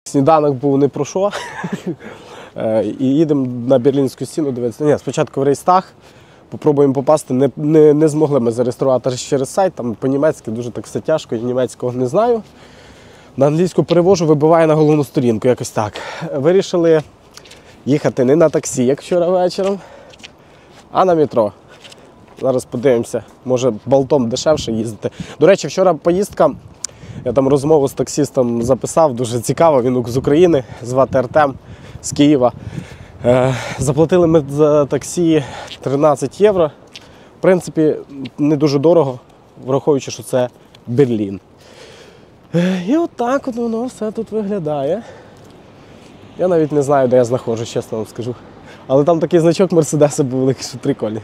Сніданок був не про що. І їдемо на Берлінську стіну дивитися. Ні, спочатку в Рейхстаг. Попробуємо попасти. Не змогли ми зареєструвати через сайт, там по-німецьки дуже так все тяжко, я німецького не знаю. На англійську перевожу, вибиває на головну сторінку, якось так. Вирішили їхати не на таксі, як вчора вечором, а на метро. Зараз подивимося, може болтом дешевше їздити. До речі, вчора поїздка, я там розмову з таксістом записав, дуже цікаво, він з України, звати Артем, з Києва. Заплатили ми за таксі 13 євро. В принципі, не дуже дорого, враховуючи, що це Берлін. І отак от воно все тут виглядає. Я навіть не знаю, де я знаходжусь, чесно вам скажу. Але там такий значок Мерседеса був великий, що прикольний.